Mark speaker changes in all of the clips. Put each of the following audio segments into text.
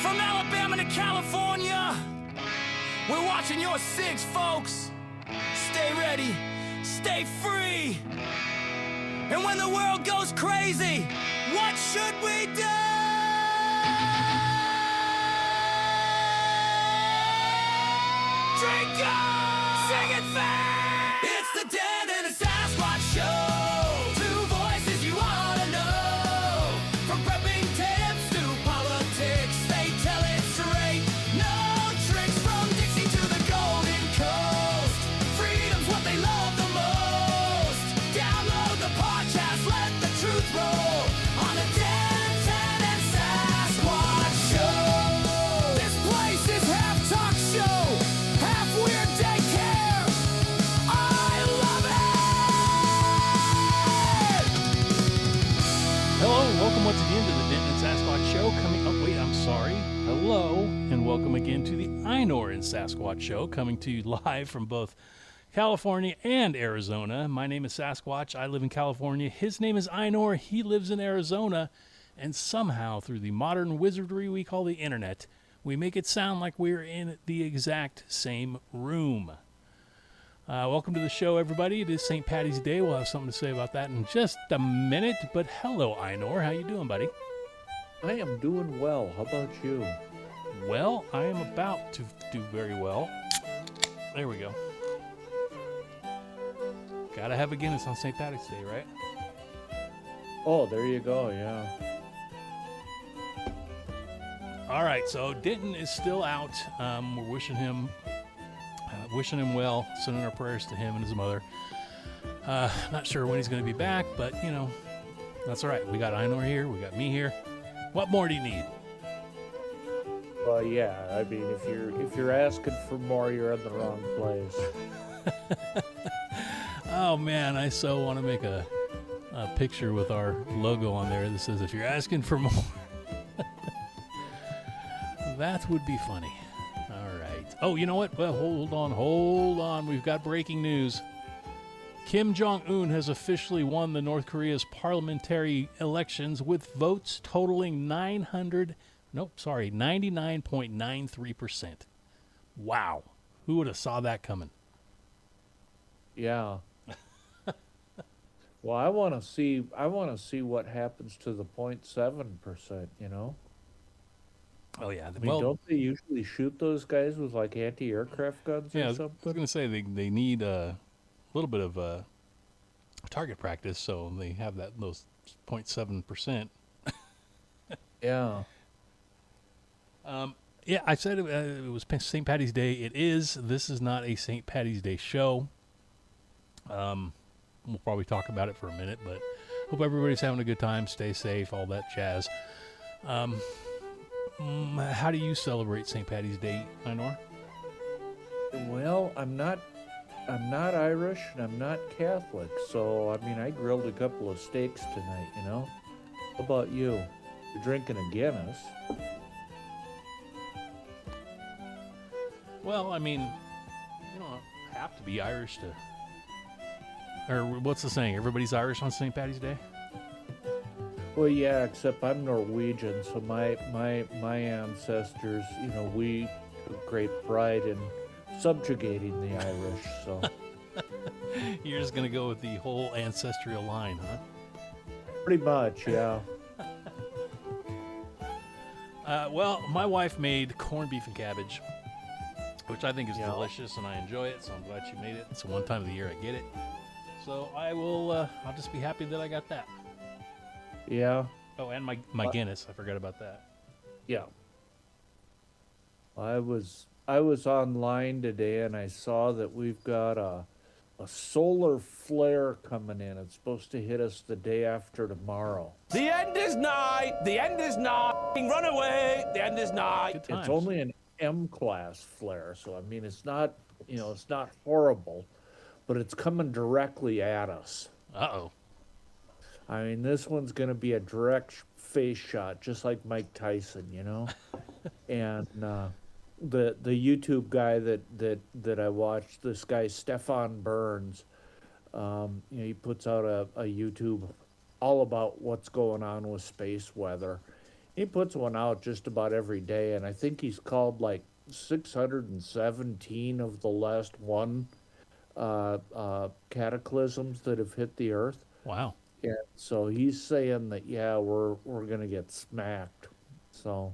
Speaker 1: From Alabama to California, we're watching your six, folks. Stay ready, stay free. And when the world goes crazy, what should we do? Drink up, sing it fast. It's the Denton and Sasquatch show. Two voices you ought to know. From prepping tips to politics, they tell it straight. No tricks from Dixie to the Golden Coast. Freedom's what they love the most. Download the podcast, let the truth roll on the Denton and Sasquatch show. This place is half talk show, half weird daycare. I love it.
Speaker 2: Hello, and welcome once again to the Denton and Sasquatch show. Hello, and welcome again to the Inor and Sasquatch show, coming to you live from both California and Arizona. My name is Sasquatch. I live in California. His name is Inor. He lives in Arizona. And somehow, through the modern wizardry we call the internet, we make it sound like we're in the exact same room. Welcome to the show, everybody. It is St. Patty's Day. We'll have something to say about that in just a minute. But hello, Inor. How you doing, buddy?
Speaker 3: I am doing well. How about you?
Speaker 2: Well, I am about to do very well. There we go. Gotta have a Guinness on St. Patty's Day, right?
Speaker 3: Oh, there you go. Yeah.
Speaker 2: All right, so Denton is still out. We're wishing him well, sending our prayers to him and his mother. Not sure when he's going to be back, but, you know, that's all right. We got Inor here. We got me here. What more do you need?
Speaker 3: Well, yeah. I mean, if you're asking for more, you're in the wrong place.
Speaker 2: Oh, man, I so want to make a picture with our logo on there that says, if you're asking for more. That would be funny. All right. Oh, you know what? Well, hold on. We've got breaking news. Kim Jong-un has officially won the North Korea's parliamentary elections with votes totaling 99.93%. Wow. Who would have saw that coming?
Speaker 3: Yeah. Well, I want to see what happens to the 0.7%, you know?
Speaker 2: Oh, yeah.
Speaker 3: I mean, don't they usually shoot those guys with, like, anti-aircraft guns or something?
Speaker 2: I was going to say they need a little bit of target practice, so they have those 0.7%.
Speaker 3: Yeah.
Speaker 2: Yeah, I said it was St. Patty's Day. It is. This is not a St. Patty's Day show. We'll probably talk about it for a minute, but hope everybody's having a good time. Stay safe, all that jazz. How do you celebrate St. Patty's Day, Inor?
Speaker 3: Well, I'm not Irish and I'm not Catholic, so I mean, I grilled a couple of steaks tonight, you know? How about you? You're drinking a Guinness.
Speaker 2: Well, I mean, you don't have to be Irish to... Or what's the saying? Everybody's Irish on St. Patty's Day?
Speaker 3: Well, yeah, except I'm Norwegian, so my ancestors, you know, we took great pride in subjugating the Irish, so...
Speaker 2: You're just going to go with the whole ancestral line, huh?
Speaker 3: Pretty much, yeah.
Speaker 2: Well, my wife made corned beef and cabbage, which I think is delicious, and I enjoy it, so I'm glad she made it. It's the one time of the year I get it. So I'll just be happy that I got that.
Speaker 3: Yeah.
Speaker 2: Oh, and my Guinness. I forgot about that.
Speaker 3: Yeah. I was online today and I saw that we've got a solar flare coming in. It's supposed to hit us the day after tomorrow.
Speaker 1: The end is nigh. The end is nigh. Run away. The end is nigh.
Speaker 2: Good times.
Speaker 3: It's only an M-class flare, so I mean it's not horrible, but it's coming directly at us.
Speaker 2: Uh-oh.
Speaker 3: I mean, this one's going to be a direct face shot, just like Mike Tyson, you know? And the YouTube guy that I watched, this guy, Stefan Burns, he puts out a YouTube all about what's going on with space weather. He puts one out just about every day, and I think he's called like 617 of the last one cataclysms that have hit the Earth.
Speaker 2: Wow.
Speaker 3: Yeah, so he's saying that yeah, we're gonna get smacked. So,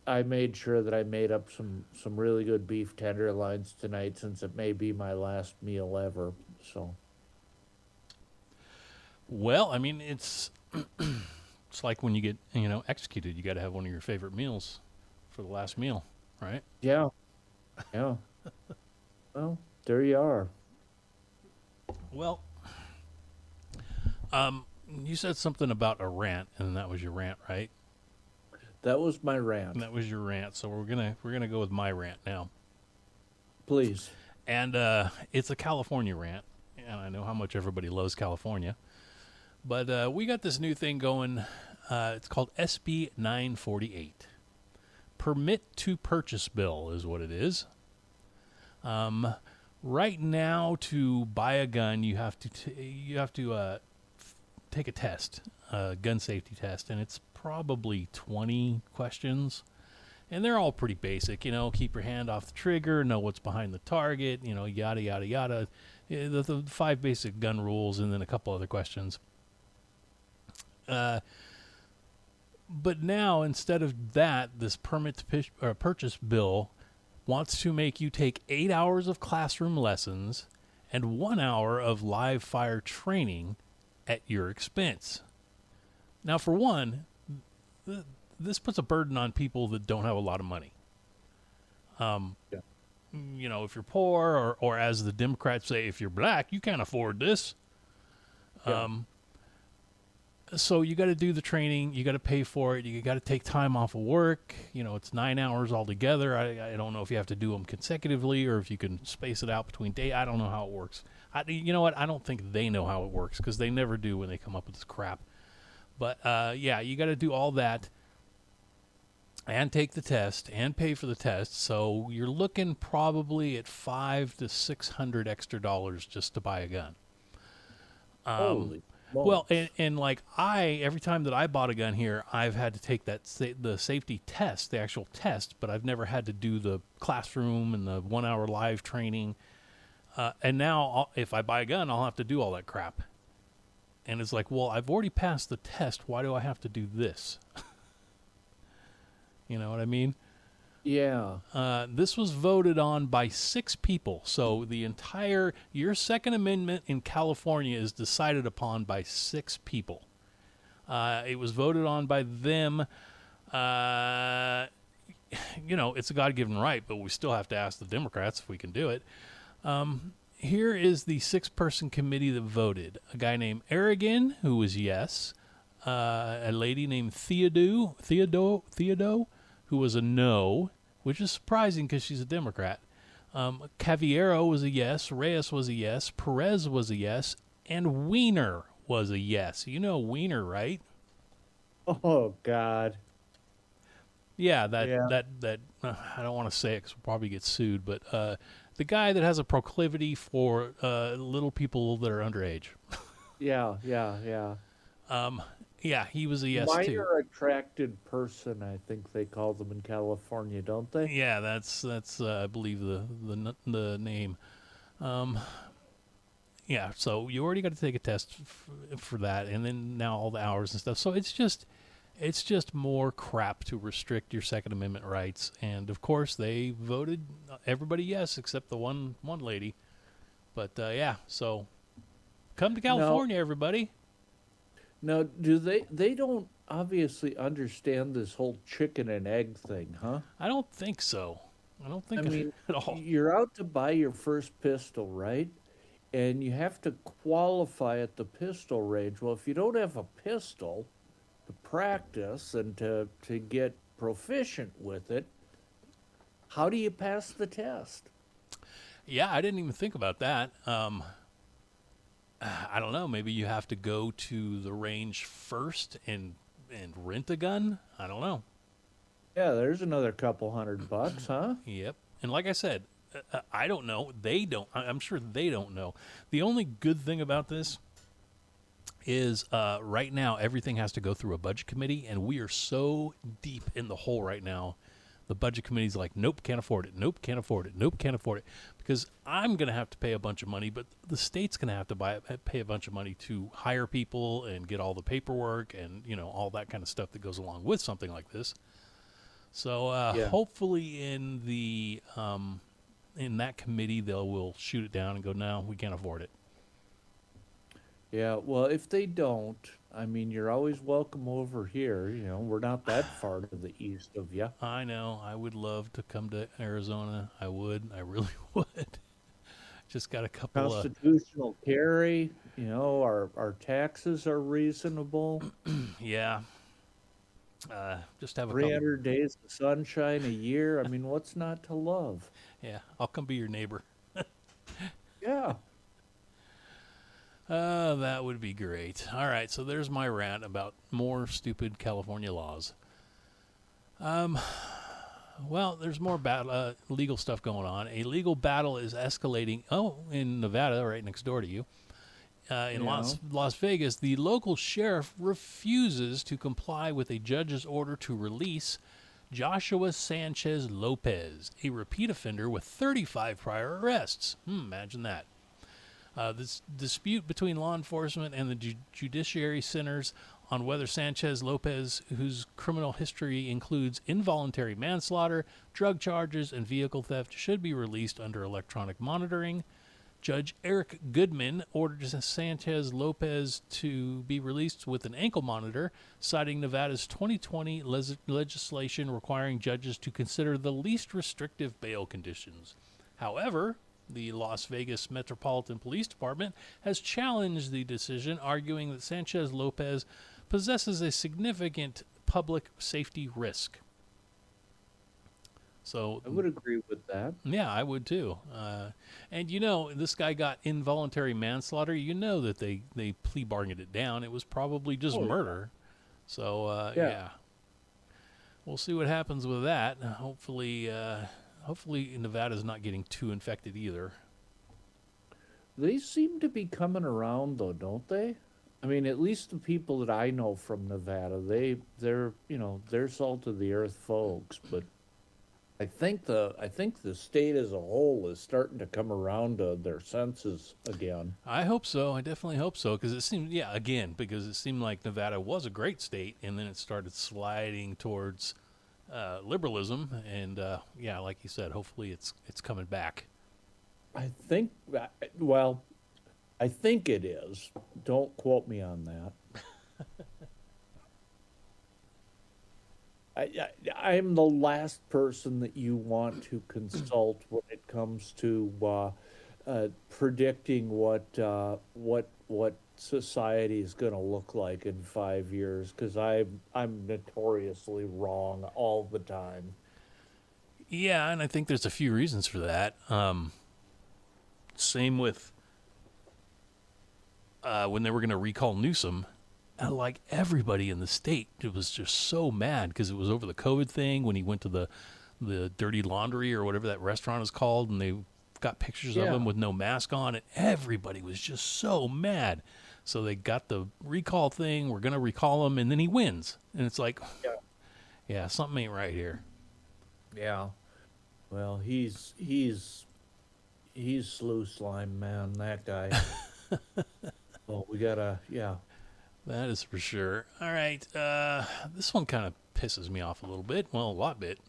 Speaker 3: I made sure that I made up some really good beef tenderloins tonight since it may be my last meal ever. So,
Speaker 2: Well, I mean, it's it's like when you get executed, you got to have one of your favorite meals for the last meal, right?
Speaker 3: yeah, yeah. Well, there you are.
Speaker 2: Well, you said something about a rant, and that was your rant, right?
Speaker 3: That was my rant.
Speaker 2: That was your rant. So we're gonna go with my rant now,
Speaker 3: Please.
Speaker 2: and it's a California rant, and I know how much everybody loves California, but we got this new thing going. It's called SB 948. Permit to purchase bill is what it is. Right now, to buy a gun, you have to take a test, a gun safety test, and it's probably 20 questions, and they're all pretty basic. Keep your hand off the trigger, know what's behind the target, yada yada yada. The 5 basic gun rules, and then a couple other questions. But now, instead of that, this permit to purchase bill wants to make you take 8 hours of classroom lessons and 1 hour of live fire training at your expense. Now, for one, this puts a burden on people that don't have a lot of money.
Speaker 3: Yeah.
Speaker 2: If you're poor, or as the Democrats say, if you're black, you can't afford this.
Speaker 3: Yeah.
Speaker 2: So you got to do the training. You got to pay for it. You got to take time off of work. It's 9 hours altogether. I don't know if you have to do them consecutively or if you can space it out between days. I don't know how it works. You know what? I don't think they know how it works because they never do when they come up with this crap. But, yeah, you got to do all that and take the test and pay for the test. So you're looking probably at $500 to $600 extra just to buy a gun.
Speaker 3: Holy.
Speaker 2: Well, and like every time that I bought a gun here, I've had to take the safety test, the actual test, but I've never had to do the classroom and the 1 hour live training. And now if I buy a gun, I'll have to do all that crap. And it's like, well, I've already passed the test. Why do I have to do this? You know what I mean?
Speaker 3: Yeah.
Speaker 2: This was voted on by 6 people. So your Second Amendment in California is decided upon by 6 people. It was voted on by them. It's a God-given right, but we still have to ask the Democrats if we can do it. Here is the 6-person committee that voted. A guy named Aragon, who was yes. A lady named Theodo, who was a no, which is surprising because she's a Democrat. Caviero was a yes. Reyes was a yes. Perez was a yes. And Wiener was a yes. You know Wiener, right?
Speaker 3: Oh, God.
Speaker 2: Yeah, that I don't want to say it because we'll probably get sued, but the guy that has a proclivity for little people that are underage.
Speaker 3: Yeah.
Speaker 2: Yeah, he was a yes too.
Speaker 3: Minor attracted person, I think they call them in California, don't they?
Speaker 2: Yeah, that's I believe the name. Yeah, so you already got to take a test for that, and then now all the hours and stuff. So it's just more crap to restrict your Second Amendment rights. And of course, they voted everybody yes except the one lady. But yeah, so come to California, everybody.
Speaker 3: Now, do they don't obviously understand this whole chicken and egg thing, huh?
Speaker 2: I don't think so. I don't think at all.
Speaker 3: You're out to buy your first pistol, right? And you have to qualify at the pistol range. Well, if you don't have a pistol to practice and to get proficient with it, how do you pass the test?
Speaker 2: Yeah, I didn't even think about that. I don't know. Maybe you have to go to the range first and rent a gun. I don't know.
Speaker 3: Yeah, there's another couple $100, huh?
Speaker 2: Yep. And like I said, I don't know. They don't. I'm sure they don't know. The only good thing about this is right now everything has to go through a budget committee, and we are so deep in the hole right now. The budget committee's like, nope, can't afford it. Nope, can't afford it. Nope, can't afford it. Because I'm going to have to pay a bunch of money, but the state's going to have to pay a bunch of money to hire people and get all the paperwork and, all that kind of stuff that goes along with something like this. So hopefully in the in that committee, will shoot it down and go, no, we can't afford it.
Speaker 3: Yeah, well, if they don't, I mean, you're always welcome over here. We're not that far to the east of you.
Speaker 2: I know. I would love to come to Arizona. I would. I really would. Just got a couple
Speaker 3: Constitutional carry. Our taxes are reasonable.
Speaker 2: Yeah. Just have
Speaker 3: 300 days of sunshine a year. I mean, what's not to love?
Speaker 2: Yeah, I'll come be your neighbor.
Speaker 3: Yeah.
Speaker 2: That would be great. All right, so there's my rant about more stupid California laws. Well, there's more legal stuff going on. A legal battle is escalating. In Nevada, right next door to you. In Las Vegas, the local sheriff refuses to comply with a judge's order to release Joshua Sanchez Lopez, a repeat offender with 35 prior arrests. Imagine that. This dispute between law enforcement and the judiciary centers on whether Sanchez Lopez, whose criminal history includes involuntary manslaughter, drug charges, and vehicle theft, should be released under electronic monitoring. Judge Eric Goodman ordered Sanchez Lopez to be released with an ankle monitor, citing Nevada's 2020 legislation requiring judges to consider the least restrictive bail conditions. However, the Las Vegas Metropolitan Police Department has challenged the decision, arguing that Sanchez Lopez possesses a significant public safety risk. So
Speaker 3: I would agree with that.
Speaker 2: Yeah, I would too. And this guy got involuntary manslaughter. That they plea bargained it down. It was probably just murder. So yeah, we'll see what happens with that. Hopefully Nevada's not getting too infected either.
Speaker 3: They seem to be coming around though, don't they? I mean, at least the people that I know from Nevada, they're salt of the earth folks, but I think the state as a whole is starting to come around to their senses again.
Speaker 2: I hope so. I definitely hope so, because it seemed like Nevada was a great state, and then it started sliding towards liberalism, and like you said, hopefully it's coming back.
Speaker 3: I think it is. Don't quote me on that. I'm the last person that you want to consult when it comes to predicting what society is going to look like in 5 years, because I'm notoriously wrong all the time.
Speaker 2: Yeah, and I think there's a few reasons for that. Same with when they were going to recall Newsom. Like everybody in the state, it was just so mad because it was over the COVID thing when he went to the Dirty Laundry or whatever that restaurant is called, and they got pictures of him with no mask on, and everybody was just so mad. So they got the recall thing. We're going to recall him, and then he wins. And it's like, yeah, something ain't right here.
Speaker 3: Yeah. Well, he's slew slime, man, that guy. Well, we gotta,
Speaker 2: That is for sure. All right. This one kind of pisses me off a little bit. Well, a lot bit.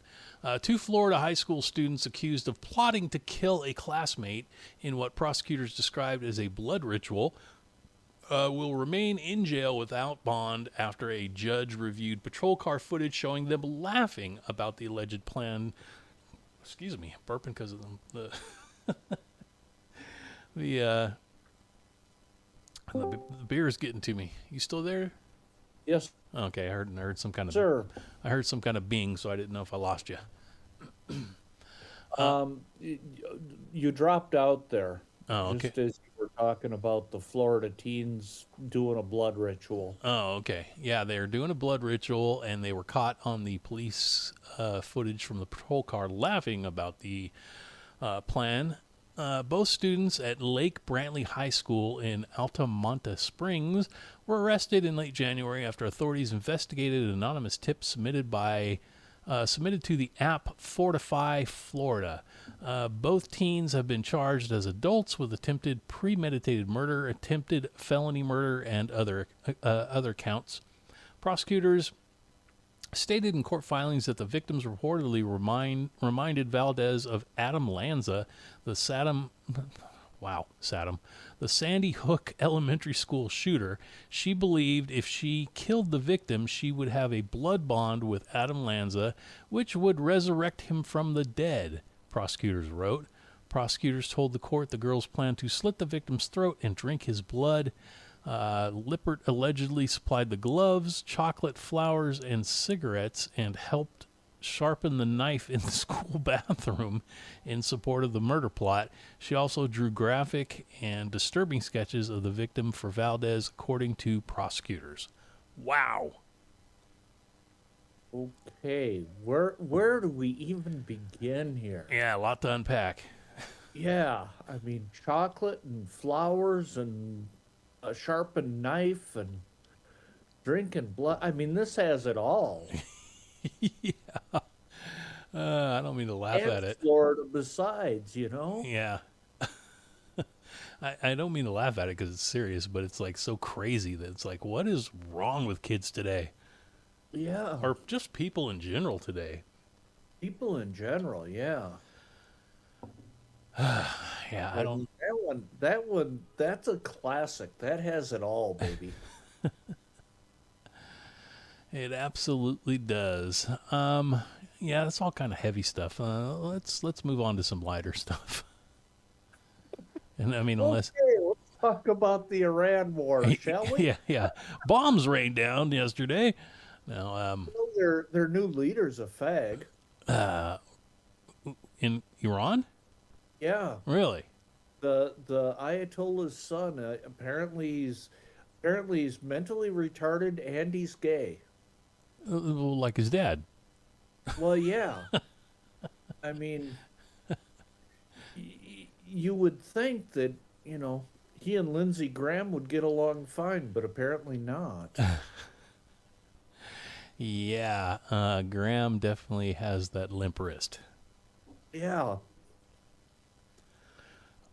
Speaker 2: 2 Florida high school students accused of plotting to kill a classmate in what prosecutors described as a blood ritual will remain in jail without bond after a judge reviewed patrol car footage showing them laughing about the alleged plan. Excuse me, burping because of the beer is getting to me. You still there?
Speaker 3: Yes.
Speaker 2: Okay, I heard some kind of.
Speaker 3: Sir.
Speaker 2: I heard some kind of bing, so I didn't know if I lost you.
Speaker 3: You dropped out there.
Speaker 2: Oh, okay.
Speaker 3: Just as you were talking about the Florida teens doing a blood ritual.
Speaker 2: Oh, okay. Yeah, they were doing a blood ritual, and they were caught on the police footage from the patrol car laughing about the plan. Both students at Lake Brantley High School in Altamonte Springs were arrested in late January after authorities investigated an anonymous tip submitted to the app Fortify Florida. Both teens have been charged as adults with attempted premeditated murder, attempted felony murder, and other counts. Prosecutors stated in court filings that the victims reportedly reminded Valdez of Adam Lanza, the Sandy Hook Elementary School shooter. She believed if she killed the victim, she would have a blood bond with Adam Lanza, which would resurrect him from the dead, prosecutors wrote. Prosecutors told the court the girls planned to slit the victim's throat and drink his blood. Lippert allegedly supplied the gloves, chocolate, flowers, and cigarettes and helped sharpen the knife in the school bathroom in support of the murder plot. She also drew graphic and disturbing sketches of the victim for Valdez, according to prosecutors. Wow.
Speaker 3: Okay, where do we even begin here?
Speaker 2: Yeah, a lot to unpack.
Speaker 3: Yeah, I mean, chocolate and flowers and a sharpened knife and drinking blood. I mean, this has it all.
Speaker 2: Yeah. I don't mean to laugh
Speaker 3: and
Speaker 2: at it.
Speaker 3: Florida besides, you know?
Speaker 2: Yeah. I don't mean to laugh at it because it's serious, but it's like so crazy that it's like, what is wrong with kids today?
Speaker 3: Yeah.
Speaker 2: Or just people in general today.
Speaker 3: People in general, yeah.
Speaker 2: Yeah, I don't.
Speaker 3: That one, that's a classic. That has it all, baby.
Speaker 2: It absolutely does. Yeah, that's all kind of heavy stuff. Let's move on to some lighter stuff. And I mean, unless
Speaker 3: let's talk about the Iran war, shall we?
Speaker 2: yeah. Bombs rained down yesterday. Now,
Speaker 3: their new leader's a fag.
Speaker 2: In Iran?
Speaker 3: Yeah.
Speaker 2: Really?
Speaker 3: The Ayatollah's son apparently he's mentally retarded and he's gay.
Speaker 2: Like his dad.
Speaker 3: Well, yeah. I mean, you would think that, you know, he and Lindsey Graham would get along fine, but apparently not.
Speaker 2: Yeah, Graham definitely has that limp wrist.
Speaker 3: Yeah.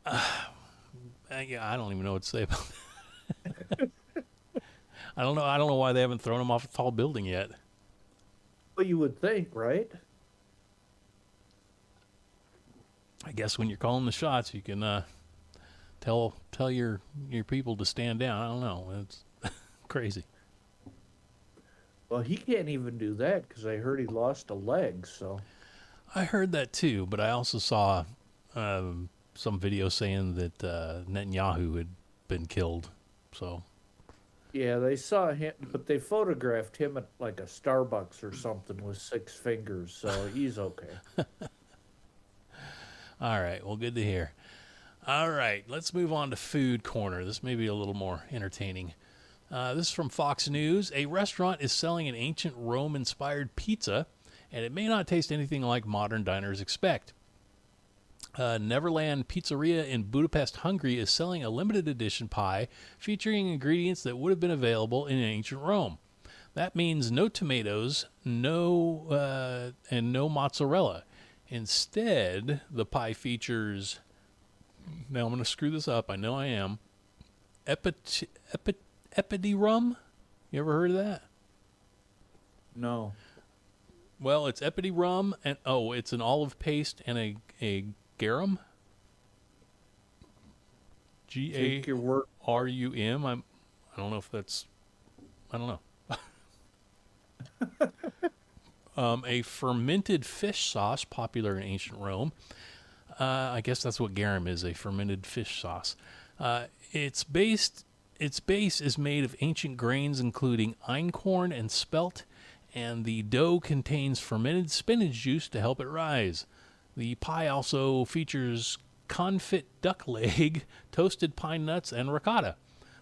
Speaker 2: Yeah, I don't even know what to say about that. I don't know why they haven't thrown him off a tall building yet.
Speaker 3: Well, you would think, right?
Speaker 2: I guess when you're calling the shots, you can tell your people to stand down. I don't know. It's crazy.
Speaker 3: Well, he can't even do that because I heard he lost a leg, so.
Speaker 2: I heard that too, but I also saw some video saying that Netanyahu had been killed. So.
Speaker 3: Yeah, they saw him, but they photographed him at like a Starbucks or something with 6 fingers, so he's okay.
Speaker 2: All right, well, good to hear. All right, let's move on to Food Corner. This may be a little more entertaining. This is from Fox News. A restaurant is selling an ancient Rome-inspired pizza, and it may not taste anything like modern diners expect. Neverland Pizzeria in Budapest, Hungary is selling a limited edition pie featuring ingredients that would have been available in ancient Rome. That means no tomatoes, and no mozzarella. Instead, the pie features, now I'm going to screw this up, I know I am, epidirum? You ever heard of that?
Speaker 3: No.
Speaker 2: Well, it's epidirum, and it's an olive paste and a garum.
Speaker 3: Take your word.
Speaker 2: G-A-R-U-M. I don't know if that's, I don't know. A fermented fish sauce popular in ancient Rome. I guess that's what garum is, a fermented fish sauce. Its base is made of ancient grains including einkorn and spelt, and the dough contains fermented spinach juice to help it rise. The pie also features confit duck leg, toasted pine nuts, and ricotta,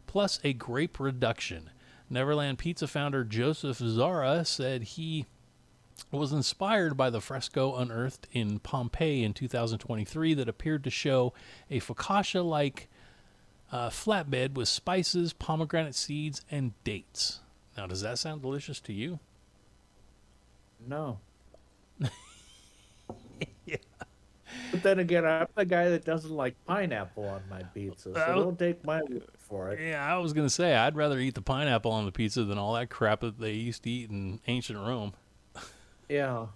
Speaker 2: plus a grape reduction. Neverland Pizza founder Joseph Zara said he was inspired by the fresco unearthed in Pompeii in 2023 that appeared to show a focaccia-like flatbed with spices, pomegranate seeds, and dates. Now, does that sound delicious to you?
Speaker 3: No.
Speaker 2: Yeah.
Speaker 3: But then again, I'm the guy that doesn't like pineapple on my pizza, so don't take my word for it.
Speaker 2: Yeah, I was going to say, I'd rather eat the pineapple on the pizza than all that crap that they used to eat in ancient Rome.
Speaker 3: Yeah.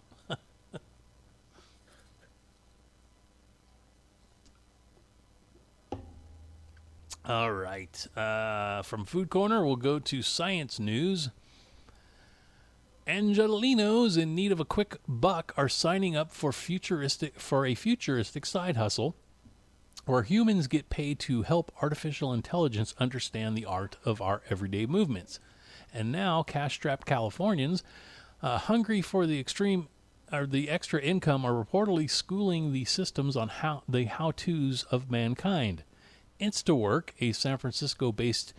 Speaker 2: All right. From Food Corner, we'll go to Science News. Angelinos in need of a quick buck are signing up for a futuristic side hustle where humans get paid to help artificial intelligence understand the art of our everyday movements. And now, cash-strapped Californians, hungry for the extra income, are reportedly schooling the systems on how-tos of mankind. Instawork, a San Francisco-based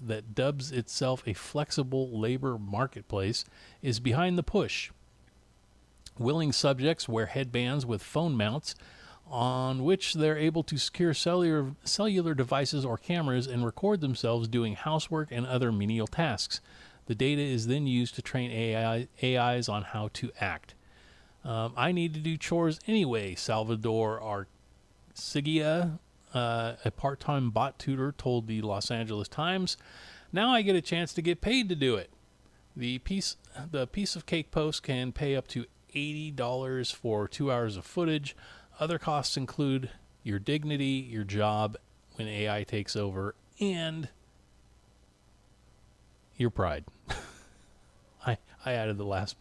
Speaker 2: that dubs itself a flexible labor marketplace, is behind the push. Willing subjects wear headbands with phone mounts on which they're able to secure cellular devices or cameras and record themselves doing housework and other menial tasks. The data is then used to train AIs on how to act. I need to do chores anyway, Salvador Arcigia, a part-time bot tutor, told the Los Angeles Times. Now I get a chance to get paid to do it. The piece of cake post can pay up to $80 for 2 hours of footage. Other costs include your dignity, your job when AI takes over, and your pride. I added the last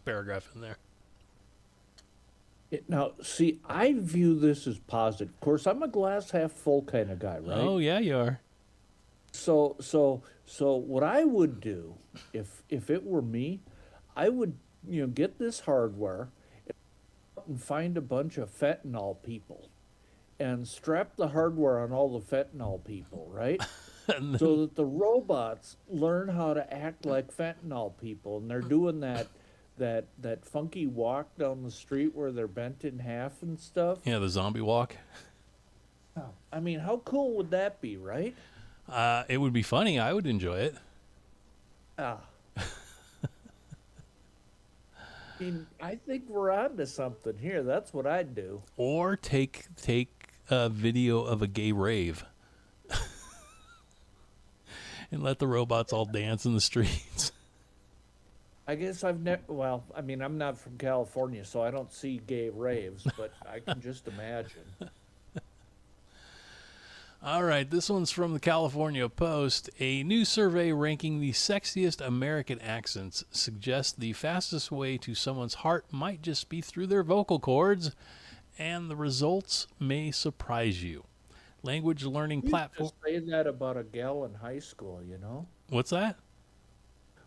Speaker 2: paragraph in there.
Speaker 3: Now, see, I view this as positive. Of course, I'm a glass half full kind of guy, right?
Speaker 2: Oh yeah, you are.
Speaker 3: So what I would do if it were me, I would get this hardware and find a bunch of fentanyl people and strap the hardware on all the fentanyl people, right? So that the robots learn how to act like fentanyl people, and they're doing that funky walk down the street where they're bent in half and stuff.
Speaker 2: Yeah, the zombie walk.
Speaker 3: I mean, how cool would that be, right?
Speaker 2: It would be funny. I would enjoy it.
Speaker 3: I mean, I think we're on to something here. That's what I'd do.
Speaker 2: Or take a video of a gay rave and let the robots all dance in the streets.
Speaker 3: I guess I've never. Well, I mean, I'm not from California, so I don't see gay raves, but I can just imagine.
Speaker 2: All right, this one's from the California Post. A new survey ranking the sexiest American accents suggests the fastest way to someone's heart might just be through their vocal cords, and the results may surprise you. Language learning platform.
Speaker 3: We used to say that about a gal in high school, you know?
Speaker 2: What's that?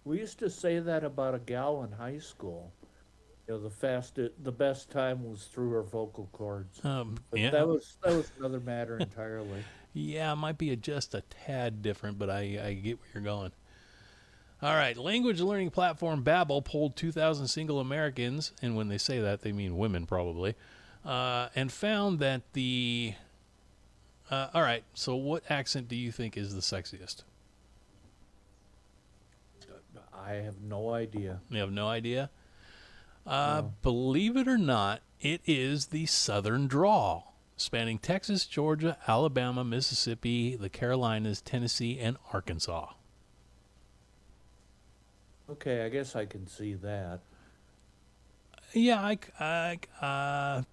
Speaker 3: We used to say that about a gal in high school. The best time was through her vocal cords. But
Speaker 2: Yeah.
Speaker 3: that was another matter entirely.
Speaker 2: Yeah, it might be just a tad different, but I get where you're going. All right, language learning platform Babbel polled 2,000 single Americans, and when they say that, they mean women probably, and found that the... all right, so what accent do you think is the sexiest?
Speaker 3: I have no idea.
Speaker 2: You have no idea? Believe it or not, it is the Southern drawl, spanning Texas, Georgia, Alabama, Mississippi, the Carolinas, Tennessee, and Arkansas.
Speaker 3: Okay, I guess I can see that.
Speaker 2: Yeah, I'm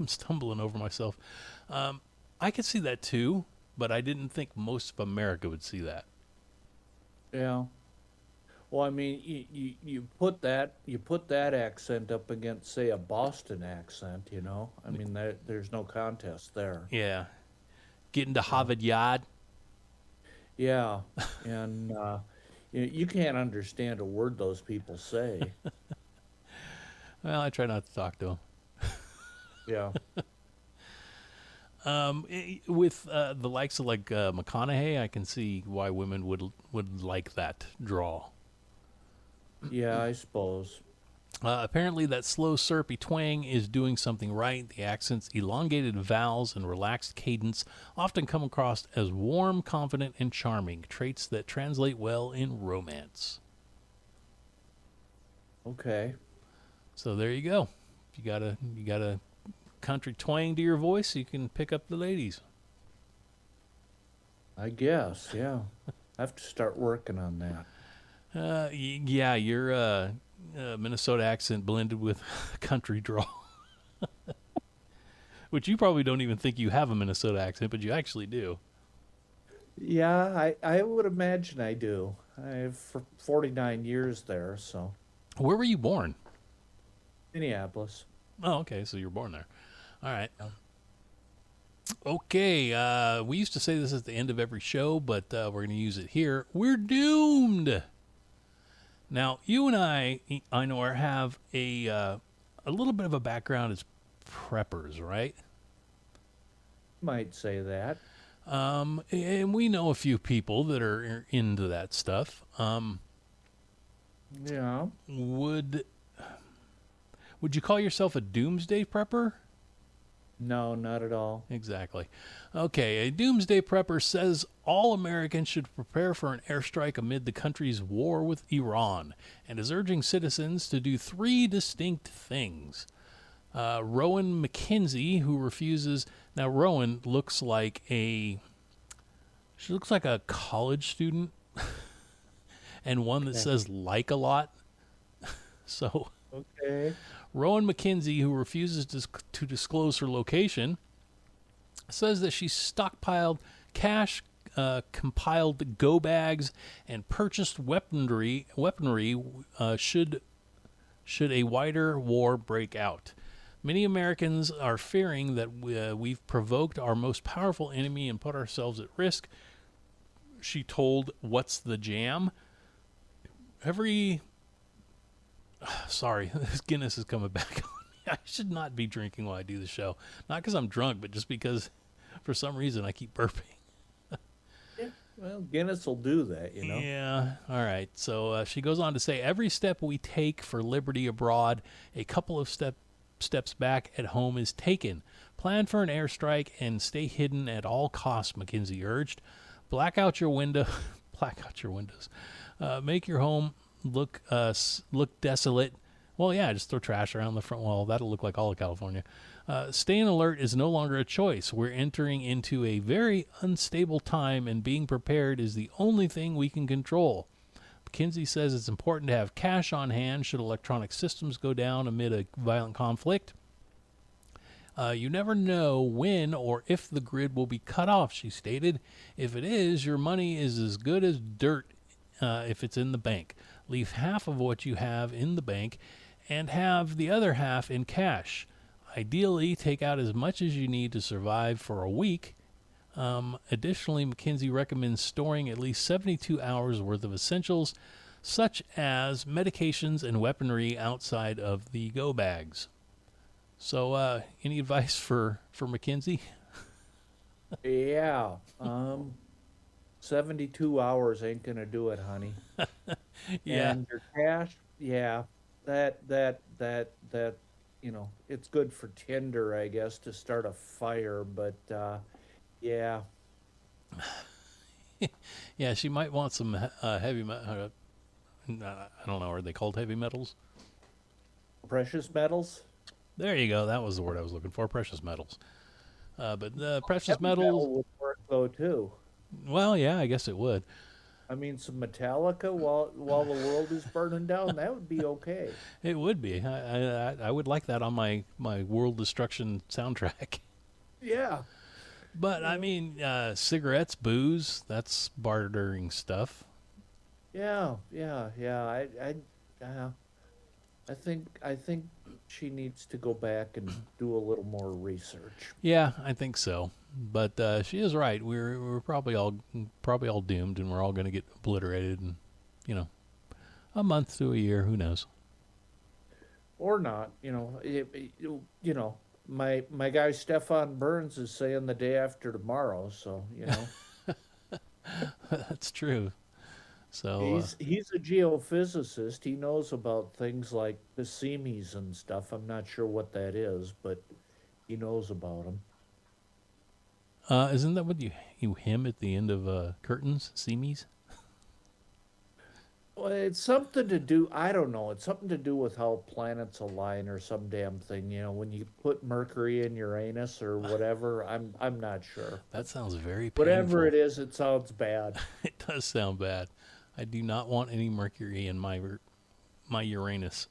Speaker 2: stumbling over myself. I could see that too, but I didn't think most of America would see that.
Speaker 3: Yeah. Well, I mean, you put that accent up against, say, a Boston accent, you know. I mean, there's no contest there.
Speaker 2: Yeah, getting to Harvard Yard.
Speaker 3: Yeah, and you can't understand a word those people say.
Speaker 2: Well, I try not to talk to them.
Speaker 3: Yeah.
Speaker 2: With the likes of like McConaughey, I can see why women would like that draw.
Speaker 3: Yeah, I suppose.
Speaker 2: Apparently, that slow, syrupy twang is doing something right. The accent's elongated vowels and relaxed cadence often come across as warm, confident, and charming, traits that translate well in romance.
Speaker 3: Okay.
Speaker 2: So there you go. If you got a country twang to your voice, you can pick up the ladies.
Speaker 3: I guess, yeah. I have to start working on that.
Speaker 2: Yeah, your Minnesota accent blended with country drawl. Which you probably don't even think you have a Minnesota accent, but you actually do.
Speaker 3: Yeah, I would imagine I do. I have for 49 years there, so.
Speaker 2: Where were you born?
Speaker 3: Minneapolis.
Speaker 2: Oh, okay, so you were born there. All right. Okay, we used to say this at the end of every show, but we're going to use it here. We're doomed. Now, you and I know, have a little bit of a background as preppers, right?
Speaker 3: Might say that.
Speaker 2: And we know a few people that are into that stuff.
Speaker 3: Yeah.
Speaker 2: Would you call yourself a doomsday prepper?
Speaker 3: No, not at all.
Speaker 2: Exactly. Okay, a doomsday prepper says all Americans should prepare for an airstrike amid the country's war with Iran and is urging citizens to do 3 distinct things. Rowan McKenzie, who refuses... Now, Rowan looks like she looks like a college student and one that says like a lot. So...
Speaker 3: Okay.
Speaker 2: Rowan McKenzie, who refuses to disclose her location, says that she stockpiled cash, compiled go bags, and purchased weaponry should a wider war break out. Many Americans are fearing that we've provoked our most powerful enemy and put ourselves at risk. She told What's the Jam? Sorry, this Guinness is coming back on me. I should not be drinking while I do the show. Not because I'm drunk, but just because for some reason I keep burping.
Speaker 3: Yeah, well, Guinness will do that, you know.
Speaker 2: Yeah, all right. So she goes on to say, every step we take for liberty abroad, a couple of steps back at home is taken. Plan for an airstrike and stay hidden at all costs, McKenzie urged. Black out your windows. Make your home look desolate. Well, yeah, just throw trash around the front wall. That'll look like all of California. Staying alert is no longer a choice. We're entering into a very unstable time, and being prepared is the only thing we can control. McKenzie says it's important to have cash on hand should electronic systems go down amid a violent conflict. You never know when or if the grid will be cut off, she stated. If it is, your money is as good as dirt if it's in the bank. Leave half of what you have in the bank and have the other half in cash. Ideally, take out as much as you need to survive for a week. Additionally, McKenzie recommends storing at least 72 hours worth of essentials, such as medications and weaponry outside of the go bags. So, any advice for McKenzie?
Speaker 3: Yeah. 72 hours ain't gonna do it, honey.
Speaker 2: Yeah.
Speaker 3: And your cash, yeah, that, you know, it's good for tinder, I guess, to start a fire, but, yeah.
Speaker 2: Yeah, she might want some heavy metal. I don't know, are they called heavy metals?
Speaker 3: Precious metals?
Speaker 2: There you go. That was the word I was looking for, precious metals. But precious
Speaker 3: Heavy metal
Speaker 2: metals...
Speaker 3: would work, though, too.
Speaker 2: Well, yeah, I guess it would.
Speaker 3: I mean, some Metallica while the world is burning down, that would be okay.
Speaker 2: It would be. I would like that on my world destruction soundtrack.
Speaker 3: Yeah.
Speaker 2: But, I mean, cigarettes, booze, that's bartering stuff.
Speaker 3: Yeah. I think she needs to go back and do a little more research.
Speaker 2: Yeah, I think so. But she is right. We're probably all doomed, and we're all going to get obliterated in, a month to a year. Who knows?
Speaker 3: Or not, my guy Stefan Burns is saying the day after tomorrow. So
Speaker 2: That's true. So
Speaker 3: he's a geophysicist. He knows about things like Pisimis and stuff. I'm not sure what that is, but he knows about them.
Speaker 2: isn't that what you hymn at the end of curtains, seamies?
Speaker 3: Well, it's something to do. I don't know. It's something to do with how planets align or some damn thing. When you put Mercury in Uranus or whatever. I'm not sure.
Speaker 2: That sounds very painful.
Speaker 3: Whatever it is, it sounds bad.
Speaker 2: It does sound bad. I do not want any mercury in my Uranus.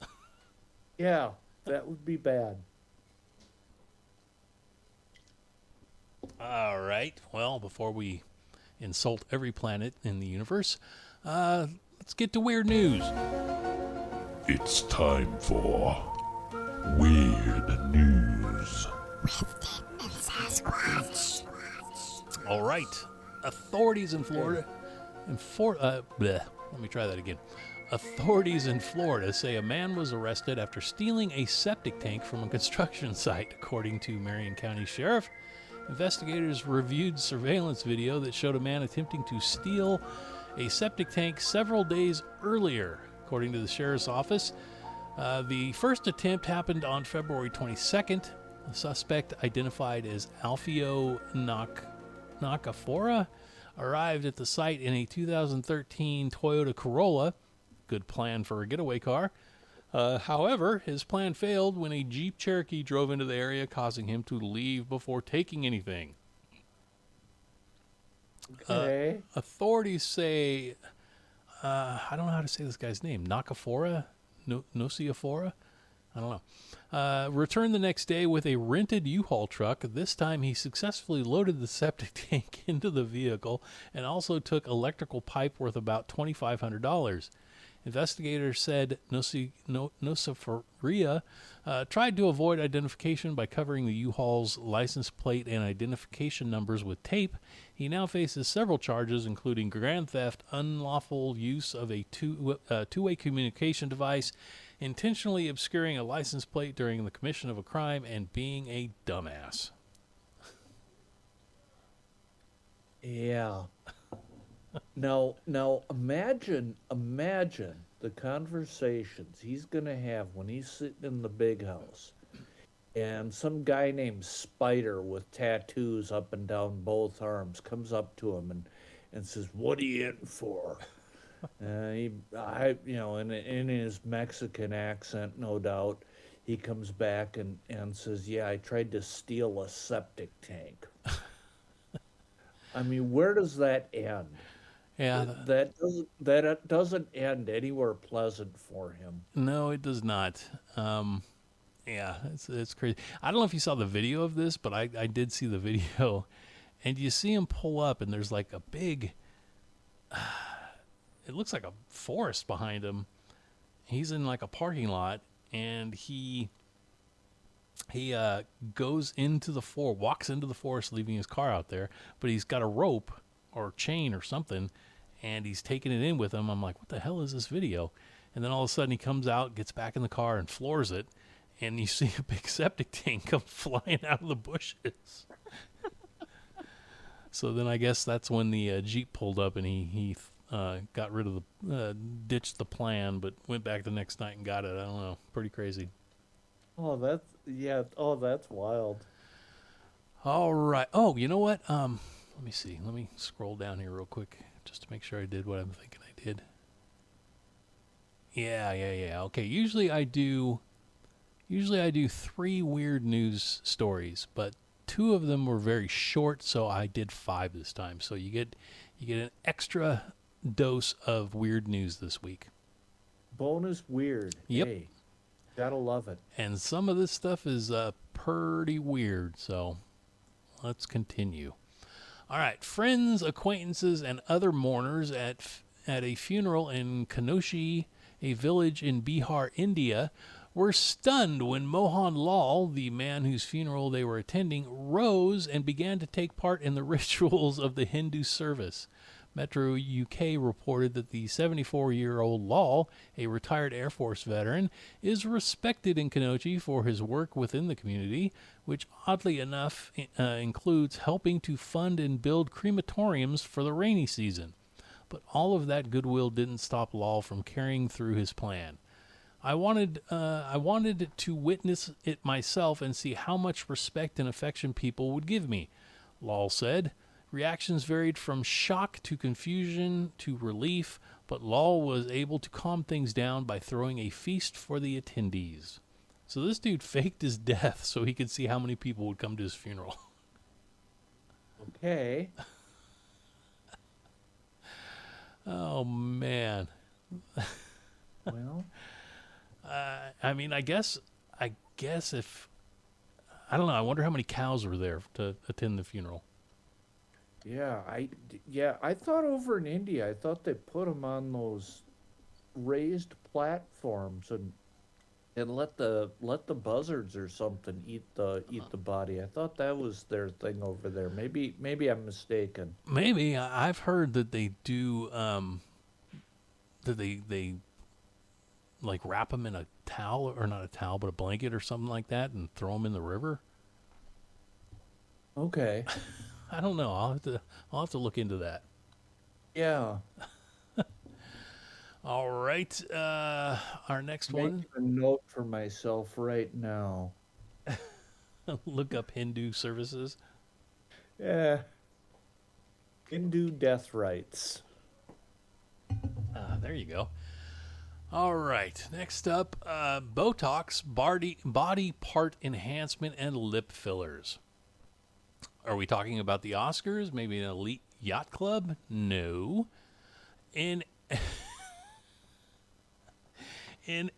Speaker 3: Yeah, that would be bad.
Speaker 2: All right. Well, before we insult every planet in the universe, let's get to weird news.
Speaker 4: It's time for Weird News.
Speaker 2: All right. Authorities in Florida let me try that again. Authorities in Florida say a man was arrested after stealing a septic tank from a construction site, according to Marion County Sheriff. Investigators reviewed surveillance video that showed a man attempting to steal a septic tank several days earlier, according to the sheriff's office. The first attempt happened on February 22nd. The suspect, identified as Alfio Nakafora, arrived at the site in a 2013 Toyota Corolla. Good plan for a getaway car. However, his plan failed when a Jeep Cherokee drove into the area, causing him to leave before taking anything.
Speaker 3: Okay.
Speaker 2: Authorities say, I don't know how to say this guy's name, Nakafora? Nociafora? I don't know. Returned the next day with a rented U-Haul truck. This time he successfully loaded the septic tank into the vehicle and also took electrical pipe worth about $2,500. Investigators said Nocifaria tried to avoid identification by covering the U-Haul's license plate and identification numbers with tape. He now faces several charges, including grand theft, unlawful use of a two-way communication device, intentionally obscuring a license plate during the commission of a crime, and being a dumbass.
Speaker 3: Yeah. Now imagine the conversations he's going to have when he's sitting in the big house and some guy named Spider with tattoos up and down both arms comes up to him and says, "What are you in for?" In his Mexican accent, no doubt, he comes back and says, "Yeah, I tried to steal a septic tank." I mean, where does that end?
Speaker 2: Yeah,
Speaker 3: That doesn't end anywhere pleasant for him.
Speaker 2: no, it does not. Yeah, it's crazy. I don't know if you saw the video of this, but I did see the video, and you see him pull up, and there's like a big, it looks like a forest behind him. He's in like a parking lot, and he goes into the forest, walks into the forest, leaving his car out there, but he's got a rope or chain or something, and he's taking it in with him. I'm like, what the hell is this video? And then all of a sudden he comes out, gets back in the car, and floors it, and you see a big septic tank come flying out of the bushes. So then I guess that's when the Jeep pulled up, and he got rid of ditched the plan, but went back the next night and got it. I don't know. Pretty crazy.
Speaker 3: Oh, that's wild.
Speaker 2: All right. Oh, you know what? Let me see. Let me scroll down here real quick just to make sure I did what I'm thinking I did. Yeah. Okay. Usually I do 3 weird news stories, but 2 of them were very short, so I did 5 this time. So you get an extra dose of weird news this week.
Speaker 3: Bonus weird.
Speaker 2: Yep.
Speaker 3: Hey, gotta love it.
Speaker 2: And some of this stuff is pretty weird, so let's continue. All right. Friends, acquaintances, and other mourners at a funeral in Kanoshi, a village in Bihar, India, were stunned when Mohan Lal, the man whose funeral they were attending, rose and began to take part in the rituals of the Hindu service. Metro UK reported that the 74-year-old Lal, a retired Air Force veteran, is respected in Kanochi for his work within the community, which oddly enough includes helping to fund and build crematoriums for the rainy season. But all of that goodwill didn't stop Lal from carrying through his plan. I wanted to witness it myself and see how much respect and affection people would give me, Lal said. Reactions varied from shock to confusion to relief, but Lal was able to calm things down by throwing a feast for the attendees. So this dude faked his death so he could see how many people would come to his funeral.
Speaker 3: Okay.
Speaker 2: Oh, man.
Speaker 3: Well,
Speaker 2: I mean, I guess if, I don't know, I wonder how many cows were there to attend the funeral.
Speaker 3: yeah, I thought over in India, I thought they put them on those raised platforms and let the buzzards or something eat the body. I thought that was their thing over there. Maybe I'm mistaken.
Speaker 2: Maybe. I've heard that they do, that they like wrap them in a towel, or not a towel, but a blanket or something like that, and throw them in the river.
Speaker 3: Okay.
Speaker 2: I don't know. I'll have to look into that.
Speaker 3: Yeah.
Speaker 2: All right. Our next one.
Speaker 3: Make a note for myself right now.
Speaker 2: Look up Hindu services.
Speaker 3: Yeah. Hindu death rites.
Speaker 2: There you go. All right. Next up, Botox, body part enhancement, and lip fillers. Are we talking about the Oscars? Maybe an elite yacht club? No. In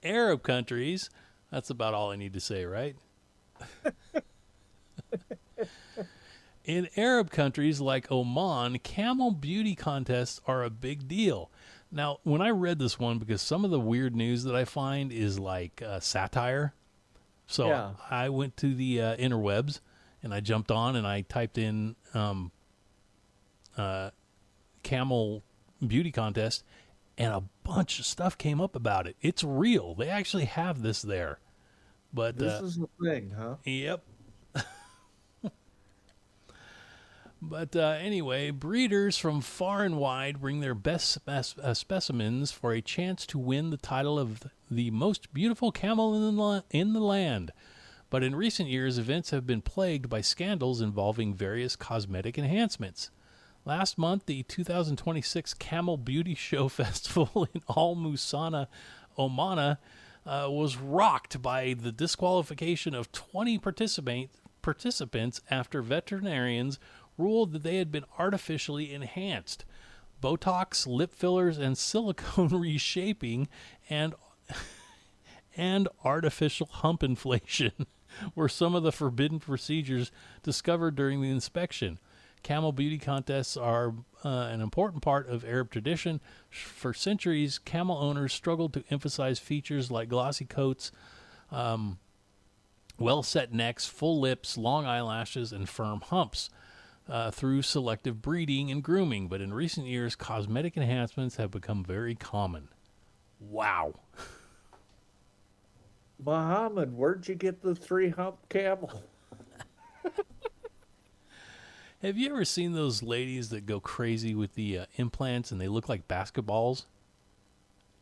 Speaker 2: Arab countries, that's about all I need to say, right? In Arab countries like Oman, camel beauty contests are a big deal. Now, when I read this one, because some of the weird news that I find is like satire, so
Speaker 3: Yeah.
Speaker 2: I went to the interwebs and I jumped on and I typed in camel beauty contest, and a bunch of stuff came up about it. It's real. They actually have this there. But
Speaker 3: This is the thing, huh?
Speaker 2: yep. But anyway, breeders from far and wide bring their best specimens for a chance to win the title of the most beautiful camel in the land. But in recent years, events have been plagued by scandals involving various cosmetic enhancements. Last month, the 2026 Camel Beauty Show Festival in Al Musana, Oman, was rocked by the disqualification of 20 participants after veterinarians ruled that they had been artificially enhanced. Botox, lip fillers, and silicone reshaping and artificial hump inflation were some of the forbidden procedures discovered during the inspection. Camel beauty contests are an important part of Arab tradition. For centuries, camel owners struggled to emphasize features like glossy coats, well-set necks, full lips, long eyelashes, and firm humps through selective breeding and grooming. But in recent years, cosmetic enhancements have become very common. Wow.
Speaker 3: Muhammad, where'd you get the 3-hump camel?
Speaker 2: Have you ever seen those ladies that go crazy with the implants and they look like basketballs?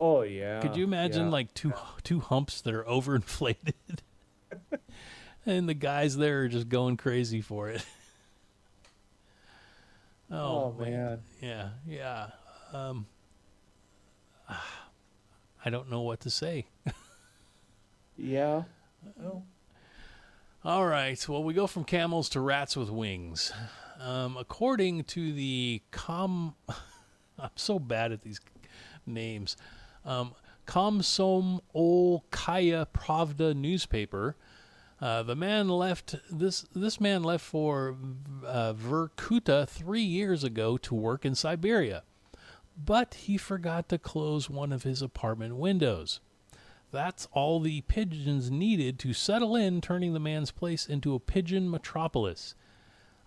Speaker 3: Oh, yeah.
Speaker 2: Could you imagine
Speaker 3: yeah.
Speaker 2: like two humps that are overinflated? And the guys there are just going crazy for it.
Speaker 3: Oh, man.
Speaker 2: Yeah. I don't know what to say.
Speaker 3: Yeah. Oh.
Speaker 2: All right. Well, we go from camels to rats with wings. According to the I'm so bad at these names. Komsomolskaya Pravda newspaper. This man left for Vorkuta 3 years ago to work in Siberia, but he forgot to close one of his apartment windows. That's all the pigeons needed to settle in, turning the man's place into a pigeon metropolis.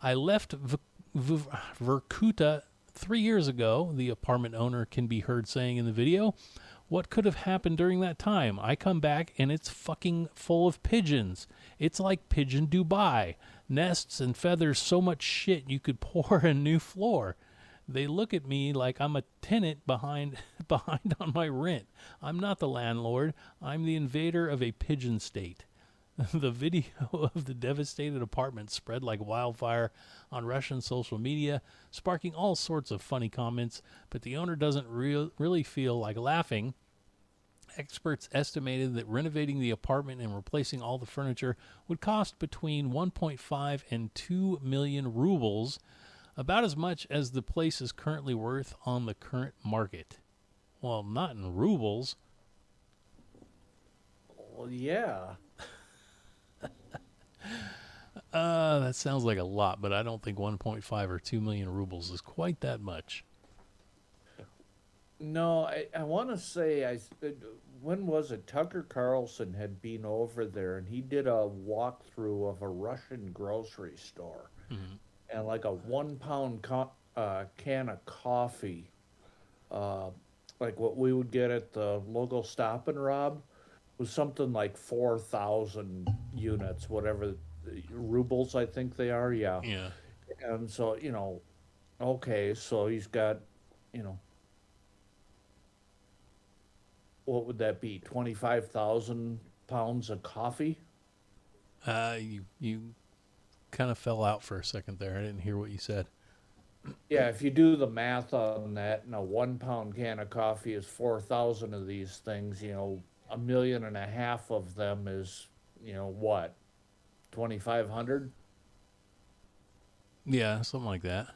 Speaker 2: I left Vorkuta 3 years ago, the apartment owner can be heard saying in the video, "What could have happened during that time? I come back and it's fucking full of pigeons. It's like Pigeon Dubai. Nests and feathers, so much shit you could pour a new floor. They look at me like I'm a tenant behind on my rent. I'm not the landlord. I'm the invader of a pigeon state." The video of the devastated apartment spread like wildfire on Russian social media, sparking all sorts of funny comments, but the owner doesn't really feel like laughing. Experts estimated that renovating the apartment and replacing all the furniture would cost between 1.5 and 2 million rubles, about as much as the place is currently worth on the current market. Well, not in rubles.
Speaker 3: Well, yeah.
Speaker 2: That sounds like a lot, but I don't think 1.5 or 2 million rubles is quite that much.
Speaker 3: No, I want to say, when was it? Tucker Carlson had been over there, and he did a walkthrough of a Russian grocery store.
Speaker 2: Mm-hmm.
Speaker 3: And like a 1 pound can of coffee, like what we would get at the local Stop and Rob, was something like 4,000 units, whatever, rubles, I think they are, yeah.
Speaker 2: Yeah.
Speaker 3: And so, okay, so he's got, what would that be, 25,000 pounds of coffee?
Speaker 2: You kind of fell out for a second there. I didn't hear what you said.
Speaker 3: Yeah, if you do the math on that, and a 1 pound can of coffee is 4,000 of these things, 1.5 million of them is, what, 2,500
Speaker 2: Yeah, something like that.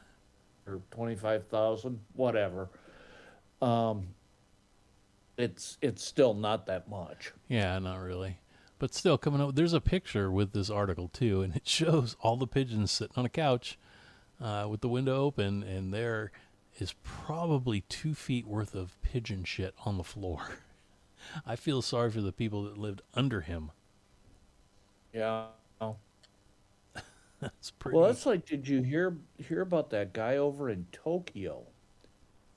Speaker 3: or 25,000, whatever. It's still not that much.
Speaker 2: Yeah, not really. But still, coming up, there's a picture with this article, too, and it shows all the pigeons sitting on a couch with the window open, and there is probably 2 feet worth of pigeon shit on the floor. I feel sorry for the people that lived under him.
Speaker 3: Yeah.
Speaker 2: That's pretty...
Speaker 3: Well, that's like, did you hear about that guy over in Tokyo?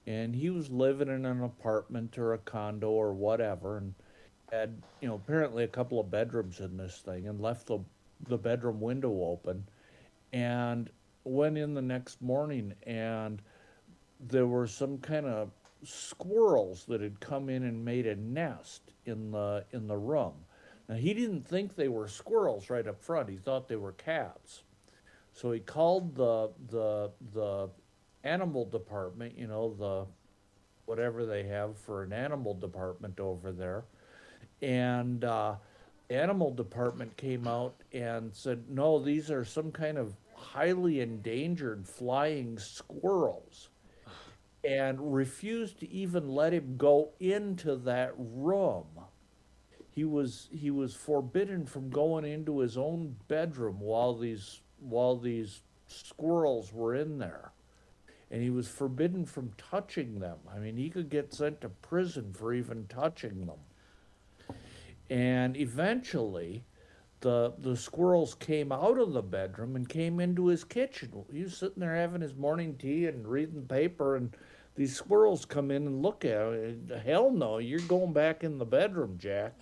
Speaker 3: And he was living in an apartment or a condo or whatever, and had, apparently a couple of bedrooms in this thing, and left the bedroom window open, and went in the next morning, and there were some kind of squirrels that had come in and made a nest in the room. Now, he didn't think they were squirrels right up front. He thought they were cats. So he called the animal department, the whatever they have for an animal department over there. And the animal department came out and said, no, these are some kind of highly endangered flying squirrels, and refused to even let him go into that room. He was forbidden from going into his own bedroom while these squirrels were in there. And he was forbidden from touching them. I mean, he could get sent to prison for even touching them. And eventually, the squirrels came out of the bedroom and came into his kitchen. He was sitting there having his morning tea and reading the paper, and these squirrels come in and look at him. Hell no, you're going back in the bedroom, Jack.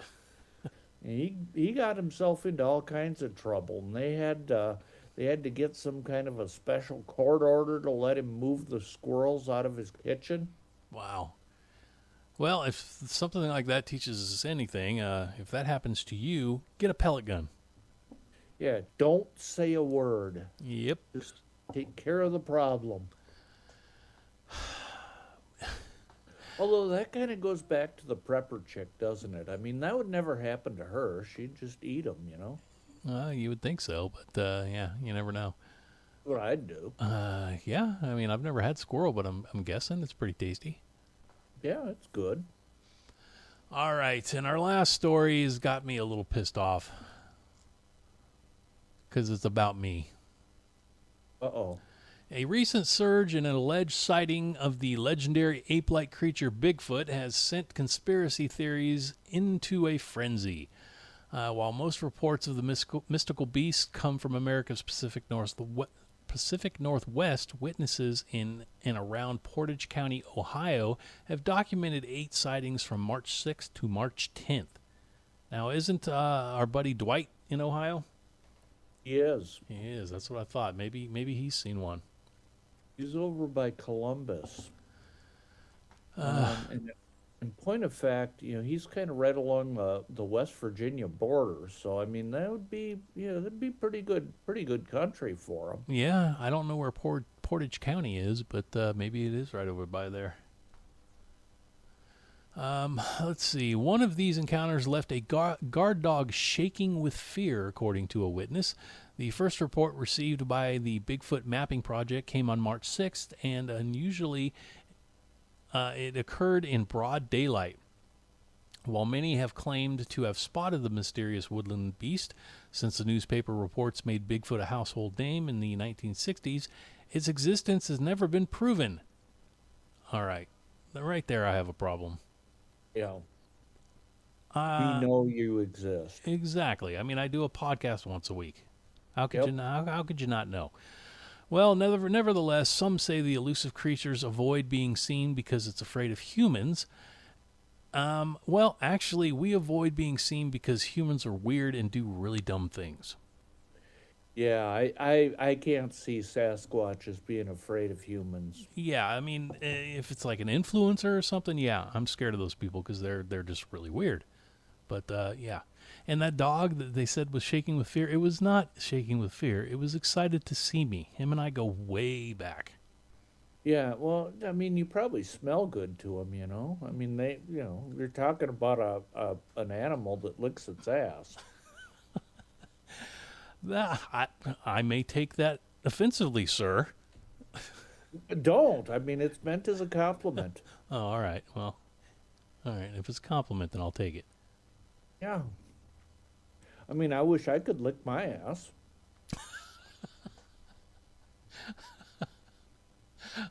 Speaker 3: And he got himself into all kinds of trouble, and they had to get some kind of a special court order to let him move the squirrels out of his kitchen.
Speaker 2: Wow. Well, if something like that teaches us anything, if that happens to you, get a pellet gun.
Speaker 3: Yeah, don't say a word.
Speaker 2: Yep.
Speaker 3: Just take care of the problem. Although that kind of goes back to the prepper chick, doesn't it? I mean, that would never happen to her. She'd just eat them,
Speaker 2: You would think so, but yeah, you never know.
Speaker 3: What I'd do.
Speaker 2: Yeah, I mean, I've never had squirrel, but I'm guessing it's pretty tasty.
Speaker 3: Yeah, it's good.
Speaker 2: All right, and our last story has got me a little pissed off because it's about me.
Speaker 3: Uh-oh.
Speaker 2: A recent surge in an alleged sighting of the legendary ape-like creature Bigfoot has sent conspiracy theories into a frenzy. While most reports of the mystical beast come from America's Pacific Pacific Northwest, witnesses in and around Portage County, Ohio, have documented 8 sightings from March 6th to March 10th. Now, isn't our buddy Dwight in Ohio?
Speaker 3: He is.
Speaker 2: He is. That's what I thought. Maybe he's seen one.
Speaker 3: He's over by Columbus. And in point of fact, he's kind of right along the West Virginia border. So I mean, that would be, that'd be pretty good country for him.
Speaker 2: Yeah, I don't know where Portage County is, but maybe it is right over by there. Let's see. One of these encounters left a guard dog shaking with fear, according to a witness. The first report received by the Bigfoot Mapping Project came on March 6th, and unusually, it occurred in broad daylight. While many have claimed to have spotted the mysterious woodland beast, since the newspaper reports made Bigfoot a household name in the 1960s, its existence has never been proven. All right. Right there, I have a problem.
Speaker 3: Yeah. We know you exist.
Speaker 2: Exactly. I mean, I do a podcast once a week. How could you not know? Well, nevertheless, some say the elusive creatures avoid being seen because it's afraid of humans. Well, actually, we avoid being seen because humans are weird and do really dumb things.
Speaker 3: Yeah, I can't see Sasquatch as being afraid of humans.
Speaker 2: Yeah, I mean, if it's like an influencer or something, yeah, I'm scared of those people because they're just really weird. But yeah, and that dog that they said was shaking with fear, it was not shaking with fear. It was excited to see me. Him and I go way back.
Speaker 3: Yeah, well, I mean, you probably smell good to them, I mean, you're talking about an animal that licks its ass.
Speaker 2: I may take that offensively, sir.
Speaker 3: Don't. I mean, it's meant as a compliment.
Speaker 2: Oh, all right. Well, all right. If it's a compliment, then I'll take it.
Speaker 3: Yeah. I mean, I wish I could lick my ass.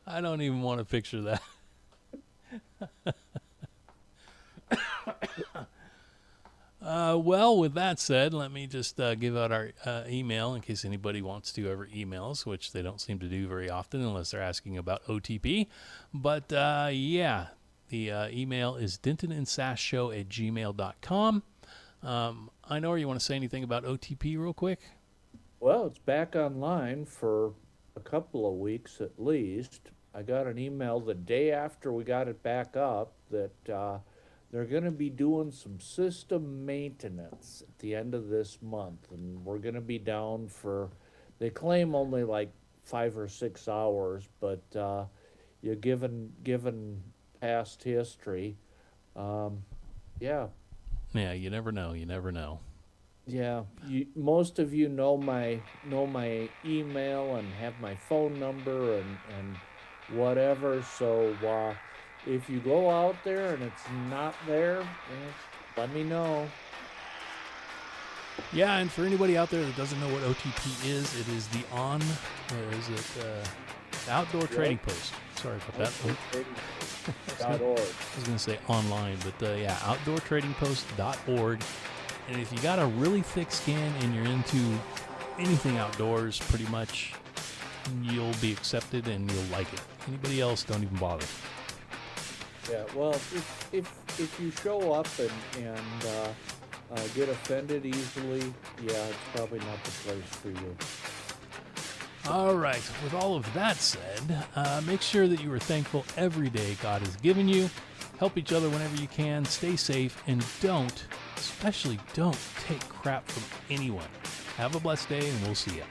Speaker 2: I don't even want to picture that. Well, with that said, let me just give out our email in case anybody wants to ever email us, which they don't seem to do very often unless they're asking about OTP. But yeah, the email is dentonandsasshow@gmail.com. I know you want to say anything about OTP real quick?
Speaker 3: Well, it's back online for a couple of weeks at least. I got an email the day after we got it back up that they're going to be doing some system maintenance at the end of this month, and we're going to be down for, they claim only like 5 or 6 hours, but you're given past history, yeah.
Speaker 2: Yeah, you never know.
Speaker 3: Yeah, most of you know my email and have my phone number and whatever. So if you go out there and it's not there, let me know.
Speaker 2: Yeah, and for anybody out there that doesn't know what OTP is, it is the Outdoor Trading Post. Sorry about that.
Speaker 3: .org.
Speaker 2: I was going to say online, but yeah, outdoortradingpost.org. And if you got a really thick skin and you're into anything outdoors, pretty much, you'll be accepted and you'll like it. Anybody else, don't even bother.
Speaker 3: Yeah, well, if you show up and get offended easily, yeah, it's probably not the place for you.
Speaker 2: All right, with all of that said, make sure that you are thankful every day God has given you. Help each other whenever you can. Stay safe, and especially don't take crap from anyone. Have a blessed day, and we'll see you.